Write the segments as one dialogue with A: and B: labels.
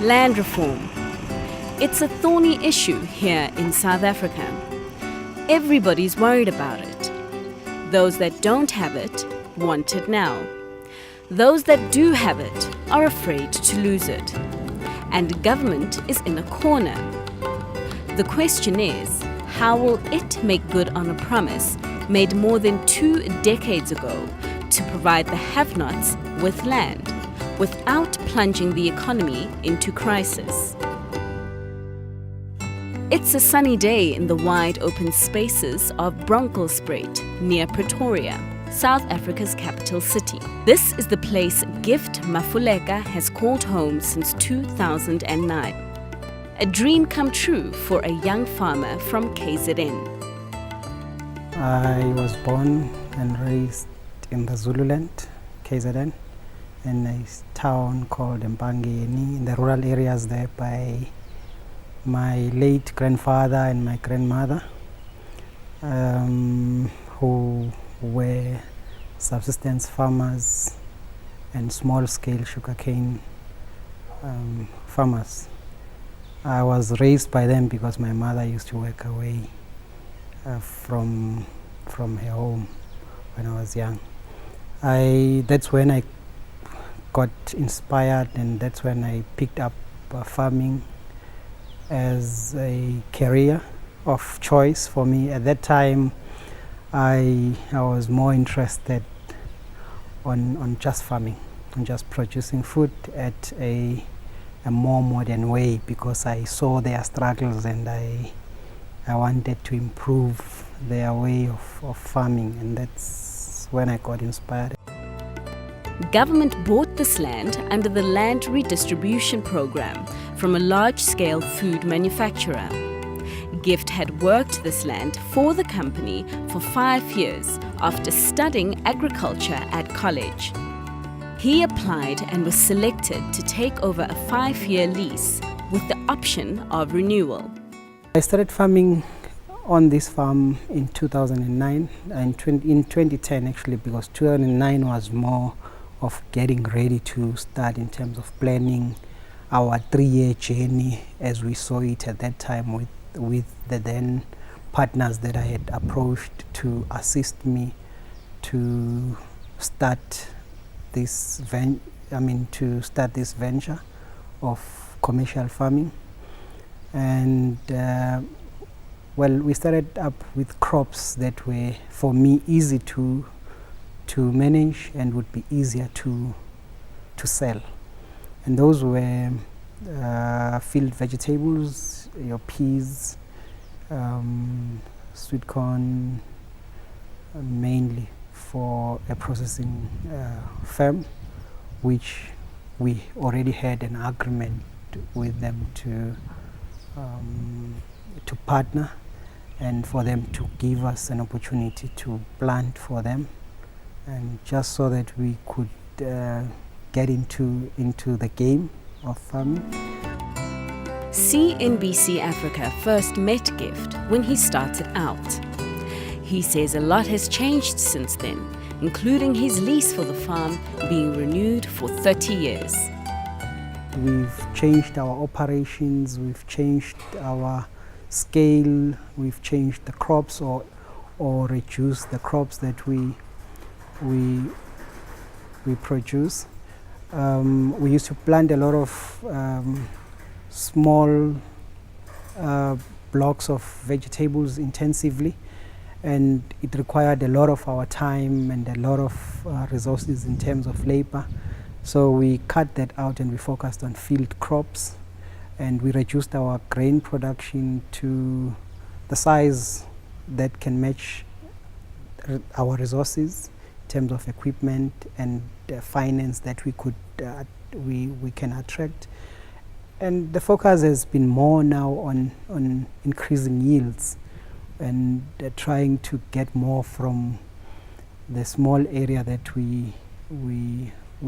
A: Land reform. It's a thorny issue here in South Africa. Everybody's worried about it. Those that don't have it want it now. Those that do have it are afraid to lose it. And government is in a corner. The question is, how will it make good on a promise made more than 2 decades ago to provide the have-nots with land, without plunging the economy into crisis? It's a sunny day in the wide open spaces of Bronkhorstspruit near Pretoria, South Africa's capital city. This is the place Gift Mafuleka has called home since 2009. A dream come true for a young farmer from KZN.
B: I was born and raised in the Zululand, KZN, in a town called Mpangeni, in the rural areas there by my late grandfather and my grandmother, who were subsistence farmers and small-scale sugarcane farmers. I was raised by them because my mother used to work away from her home when I was young. That's when I got inspired, and that's when I picked up farming as a career of choice for me. At that time, I was more interested on just farming, on just producing food at a more modern way, because I saw their struggles and I wanted to improve their way of farming, and that's when I got inspired.
A: Government bought this land under the Land Redistribution Program from a large-scale food manufacturer. Gift had worked this land for the company for 5 years after studying agriculture at college. He applied and was selected to take over a 5-year lease with the option of renewal.
B: I started farming on this farm in 2009 and in 2010 actually, because 2009 was more of getting ready to start in terms of planning our 3-year journey as we saw it at that time with the then partners that I had approached to assist me to start this venture of commercial farming. And we started up with crops that were, for me, easy to manage and would be easier to sell. And those were field vegetables, your peas, sweet corn, mainly for a processing firm, which we already had an agreement with them to partner, and for them to give us an opportunity to plant for them, and just so that we could get into the game of farming.
A: CNBC Africa first met Gift when he started out. He says a lot has changed since then, including his lease for the farm being renewed for 30 years.
B: We've changed our operations, we've changed our scale, we've changed the crops or reduced the crops that we produce. We used to plant a lot of small blocks of vegetables intensively, and it required a lot of our time and a lot of resources in terms of labor. So we cut that out and we focused on field crops, and we reduced our grain production to the size that can match our resources in terms of equipment and finance that we can attract. And the focus has been more now on increasing yields and trying to get more from the small area that we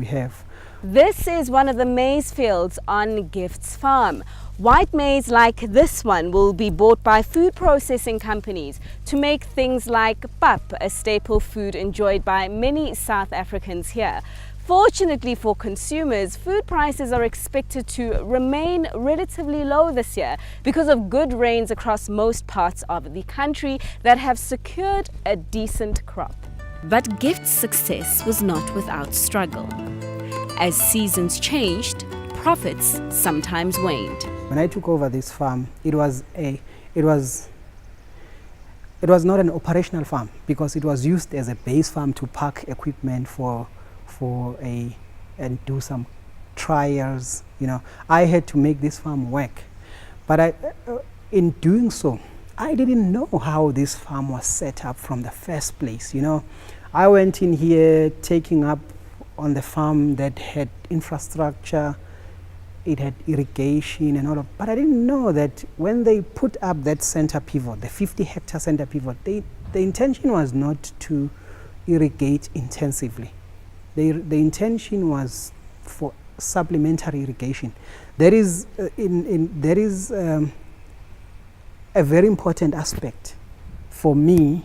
B: have.
A: This is one of the maize fields on Gift's farm. White maize like this one will be bought by food processing companies to make things like pap, a staple food enjoyed by many South Africans here. Fortunately for consumers, food prices are expected to remain relatively low this year because of good rains across most parts of the country that have secured a decent crop. But Gift's success was not without struggle. As seasons changed, profits sometimes waned.
B: When I took over this farm, it was not an operational farm because it was used as a base farm to park equipment and do some trials. I had to make this farm work, but in doing so, I didn't know how this farm was set up from the first place. I went in here taking up on the farm that had infrastructure, it had irrigation and all of, but I didn't know that when they put up that center pivot, the 50-hectare center pivot, the intention was not to irrigate intensively. The intention was for supplementary irrigation. There is a very important aspect for me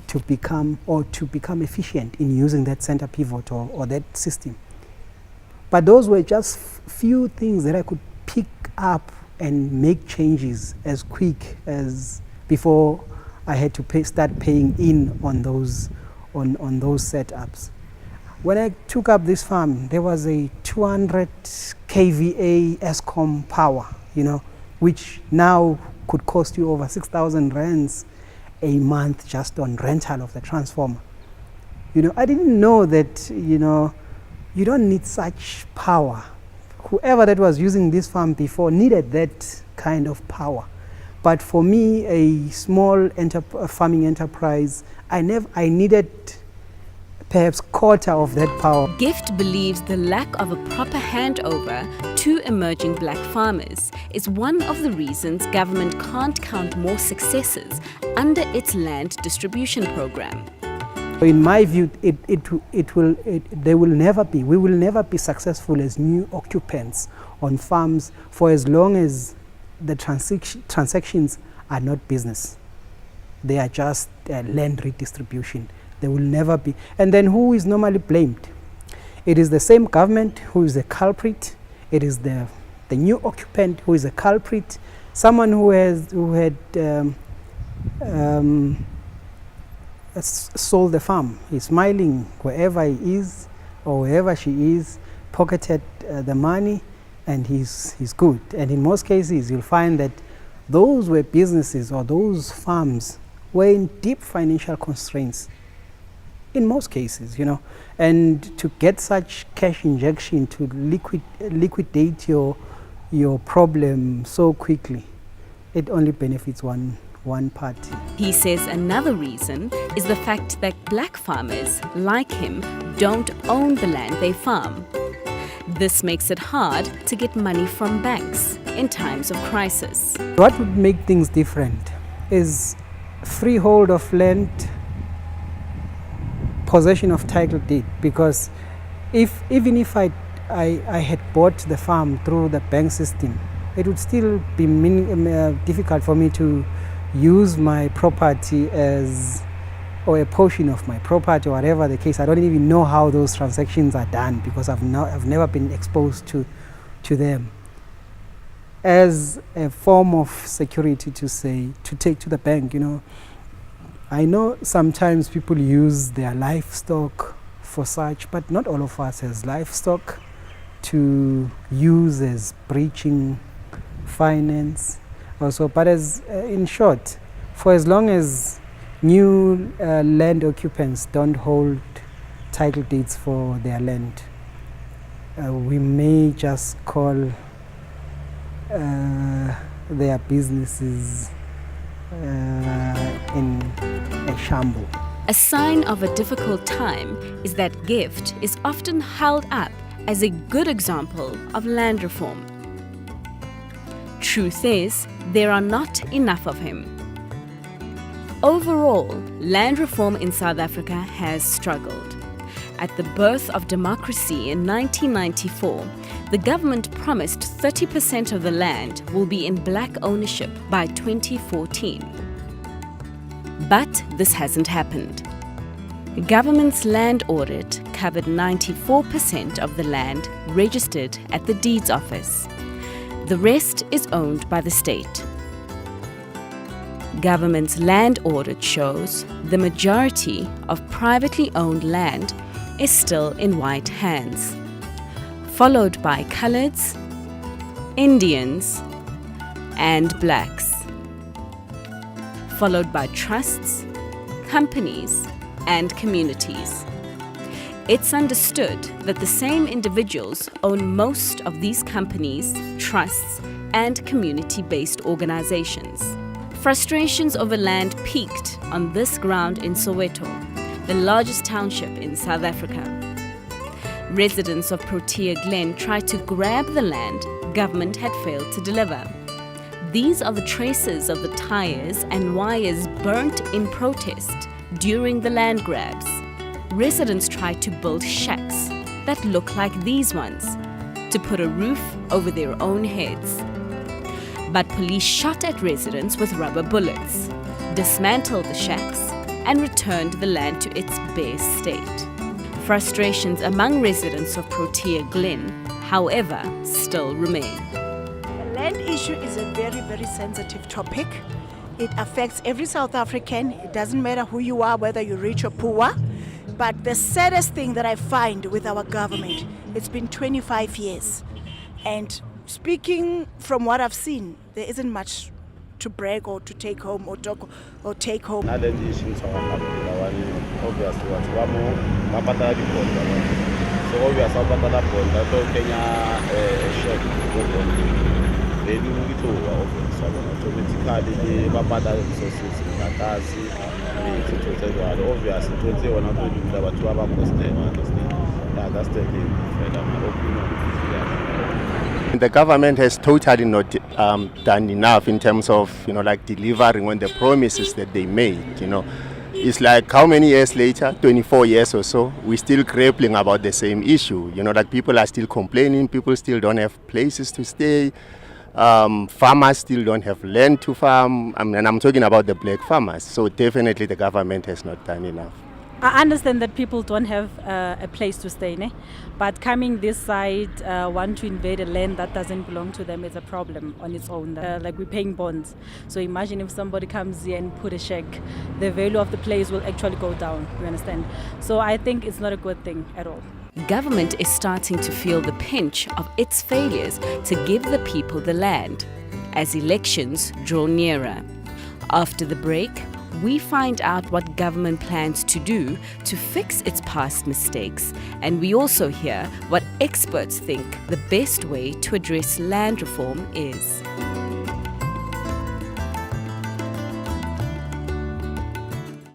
B: to become efficient in using that center pivot or that system. But those were just few things that I could pick up and make changes as quick as before I had to start paying in on those setups. When I took up this farm, there was a 200 kVA Eskom power, which now could cost you over 6,000 rands a month just on rental of the transformer. I didn't know that, you don't need such power. Whoever that was using this farm before needed that kind of power. But for me, a small farming enterprise, I needed perhaps quarter of that power.
A: Gift believes the lack of a proper handover to emerging black farmers is one of the reasons government can't count more successes under its land distribution program.
B: In my view, we will never be successful as new occupants on farms for as long as the transactions are not business. They are just land redistribution. They will never be. And then who is normally blamed? It is the same government who is the culprit. It is the new occupant who is a culprit. Someone who had sold the farm. He's smiling wherever he is or wherever she is, pocketed the money, and he's good. And in most cases, you'll find that those were businesses or those farms were in deep financial constraints. In most cases, and to get such cash injection to liquidate your problem so quickly, it only benefits one party.
A: He says another reason is the fact that black farmers, like him, don't own the land they farm. This makes it hard to get money from banks in times of crisis.
B: What would make things different is freehold of land, possession of title deed, because even if I had bought the farm through the bank system, it would still be difficult for me to use my property or a portion of my property, or whatever the case. I don't even know how those transactions are done because I've never been exposed to them as a form of security to take to the bank. I know sometimes people use their livestock for such, but not all of us has livestock to use as breaching finance also. But in short, for as long as new land occupants don't hold title deeds for their land, we may just call their businesses in a shambles.
A: A sign of a difficult time is that Gift is often held up as a good example of land reform. Truth is, there are not enough of him. Overall, land reform in South Africa has struggled. At the birth of democracy in 1994, the government promised 30% of the land will be in black ownership by 2014. But this hasn't happened. Government's land audit covered 94% of the land registered at the deeds office. The rest is owned by the state. Government's land audit shows the majority of privately owned land is still in white hands, followed by coloureds, Indians, and blacks, followed by trusts, companies, and communities. It's understood that the same individuals own most of these companies, trusts, and community-based organizations. Frustrations over land peaked on this ground in Soweto, the largest township in South Africa. Residents of Protea Glen tried to grab the land government had failed to deliver. These are the traces of the tires and wires burnt in protest during the land grabs. Residents tried to build shacks that look like these ones to put a roof over their own heads. But police shot at residents with rubber bullets, dismantled the shacks, and returned the land to its bare state. Frustrations among residents of Protea Glen, however, still remain.
C: The land issue is a very, very sensitive topic. It affects every South African. It doesn't matter who you are, whether you're rich or poor. But the saddest thing that I find with our government, it's been 25 years. And speaking from what I've seen, there isn't much to brag or to take home or take home.
D: The government has totally not done enough in terms of, like delivering on the promises that they made, It's like how many years later, 24 years or so, we're still grappling about the same issue. Like people are still complaining, people still don't have places to stay, farmers still don't have land to farm, and I'm talking about the black farmers. So definitely the government has not done enough.
E: I understand that people don't have a place to stay, but coming this side, want to invade a land that doesn't belong to them is a problem on its own. Like we're paying bonds. So imagine if somebody comes here and put a check, the value of the place will actually go down, you understand? So I think it's not a good thing at all.
A: Government is starting to feel the pinch of its failures to give the people the land as elections draw nearer. After the break, we find out what government plans to do to fix its past mistakes, and we also hear what experts think the best way to address land reform is.